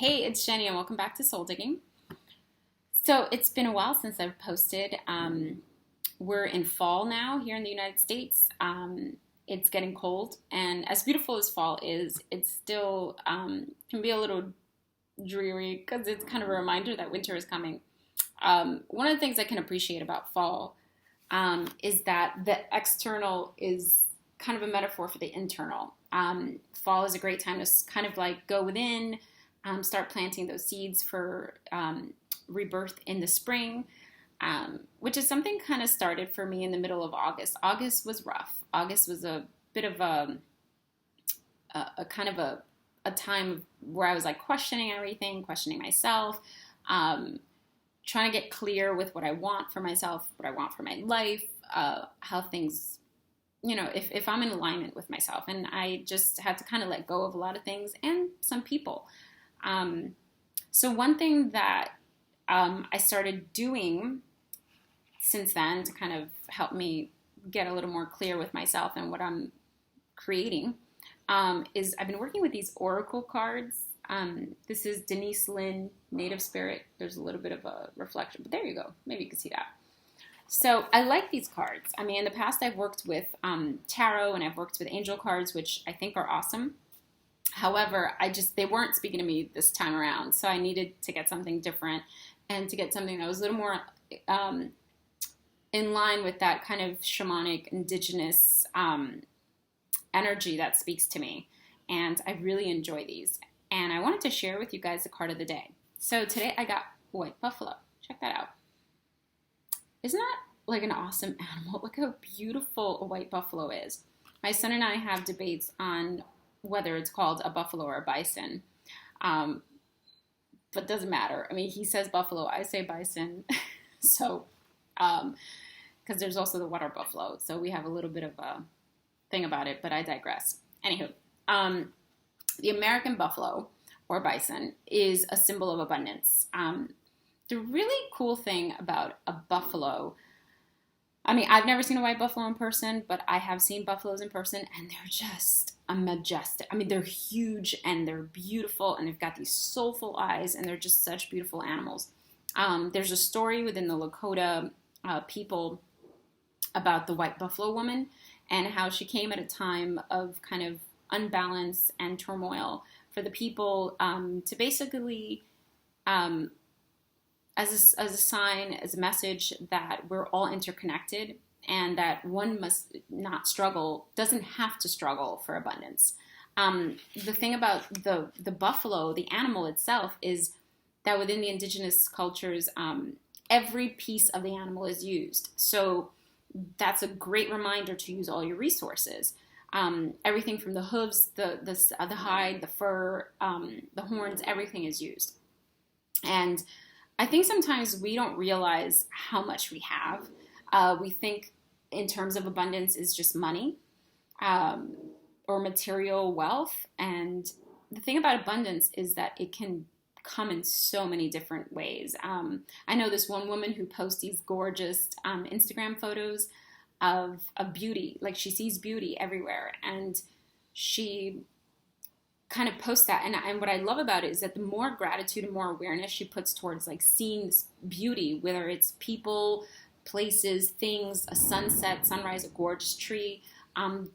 Hey, it's Jenny, and welcome back to Soul Digging. So it's been a while since I've posted. We're in fall now here in the United States. It's getting cold, and as beautiful as fall is, it still can be a little dreary because it's kind of a reminder that winter is coming. One of the things I can appreciate about fall is that the external is kind of a metaphor for the internal. Fall is a great time to kind of like go within, start planting those seeds for rebirth in the spring, which is something kind of started for me in the middle of August. August was rough. August was a bit of a kind of a time where I was like questioning everything, questioning myself, trying to get clear with what I want for myself, what I want for my life, how things, if I'm in alignment with myself. And I just had to kind of let go of a lot of things and some people. So one thing that I started doing since then to kind of help me get a little more clear with myself and what I'm creating is I've been working with these oracle cards. This is Denise Linn, Native Spirit. There's a little bit of a reflection, but there you go. Maybe you can see that. So I like these cards. I mean, in the past I've worked with tarot and I've worked with angel cards, which I think are awesome. However, they weren't speaking to me this time around, so I needed to get something different and to get something that was a little more in line with that kind of shamanic, indigenous energy that speaks to me. And I really enjoy these. And I wanted to share with you guys the card of the day. So today I got white buffalo. Check that out. Isn't that like an awesome animal? Look how beautiful a white buffalo is. My son and I have debates on whether it's called a buffalo or a bison. But doesn't matter. I mean, he says buffalo, I say bison. So, because there's also the water buffalo. So we have a little bit of a thing about it, but I digress. Anywho, the American buffalo or bison is a symbol of abundance. The really cool thing about a buffalo, I mean, I've never seen a white buffalo in person, but I have seen buffaloes in person, and they're just majestic. I mean, they're huge, and they're beautiful, and they've got these soulful eyes, and they're just such beautiful animals. There's a story within the Lakota people about the white buffalo woman and how she came at a time of kind of unbalance and turmoil for the people to basically... as a sign, as a message that we're all interconnected and that one doesn't have to struggle for abundance. The thing about the buffalo, the animal itself, is that within the indigenous cultures, every piece of the animal is used. So that's a great reminder to use all your resources. Everything from the hooves, the hide, the fur, the horns, everything is used. And I think sometimes we don't realize how much we have. We think in terms of abundance is just money or material wealth. And the thing about abundance is that it can come in so many different ways. I know this one woman who posts these gorgeous Instagram photos of beauty. Like she sees beauty everywhere. And she kind of post that, and what I love about it is that the more gratitude and more awareness she puts towards like seeing this beauty, whether it's people, places, things, a sunset, sunrise, a gorgeous tree,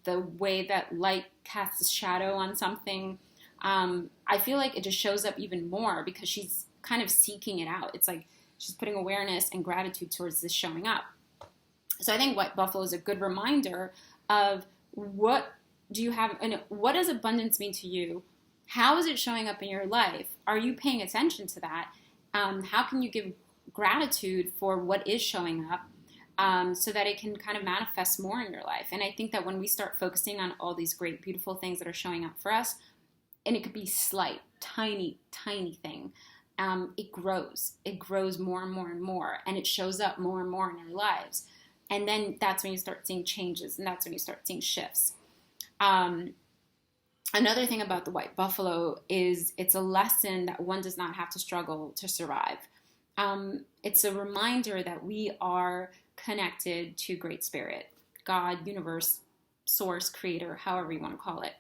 the way that light casts a shadow on something, I feel like it just shows up even more because she's kind of seeking it out. It's like she's putting awareness and gratitude towards this showing up. So I think white buffalo is a good reminder of what do you have, and what does abundance mean to you? How is it showing up in your life? Are you paying attention to that? How can you give gratitude for what is showing up so that it can kind of manifest more in your life? And I think that when we start focusing on all these great, beautiful things that are showing up for us, and it could be slight, tiny, tiny thing, it grows. It grows more and more and more, and it shows up more and more in our lives. And then that's when you start seeing changes, and that's when you start seeing shifts. Another thing about the white buffalo is it's a lesson that one does not have to struggle to survive. It's a reminder that we are connected to Great Spirit, God, universe, source, creator, however you want to call it.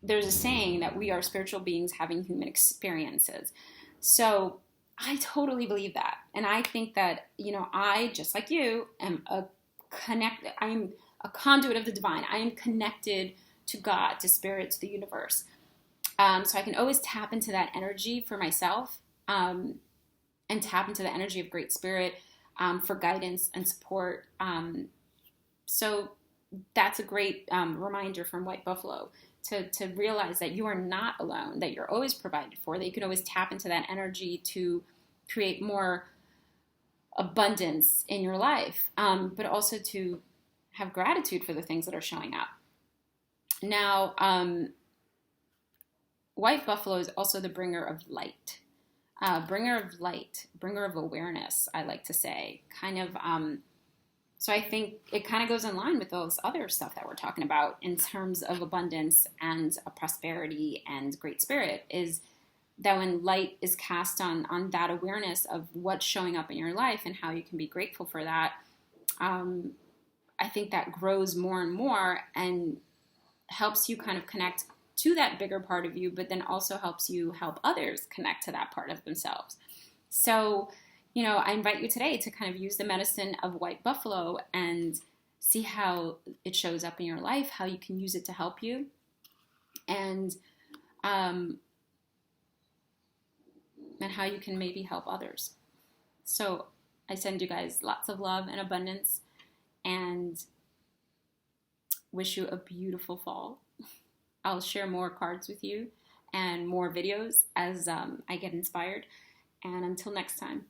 there's a saying that we are spiritual beings having human experiences. So I totally believe that. And I think that, I, just like you, I'm a conduit of the divine. I am connected to God, to spirit, to the universe. So I can always tap into that energy for myself, and tap into the energy of Great Spirit for guidance and support. So that's a great reminder from White Buffalo to realize that you are not alone, that you're always provided for, that you can always tap into that energy to create more abundance in your life, but also to have gratitude for the things that are showing up. Now, White Buffalo is also the bringer of light. Bringer of light, bringer of awareness, I like to say. So I think it kind of goes in line with those other stuff that we're talking about in terms of abundance and prosperity and Great Spirit, is that when light is cast on that awareness of what's showing up in your life and how you can be grateful for that, I think that grows more and more and helps you kind of connect to that bigger part of you, but then also helps you help others connect to that part of themselves. So, I invite you today to kind of use the medicine of White Buffalo and see how it shows up in your life, how you can use it to help you, and how you can maybe help others. So I send you guys lots of love and abundance, and wish you a beautiful fall. I'll share more cards with you and more videos as I get inspired. And until next time.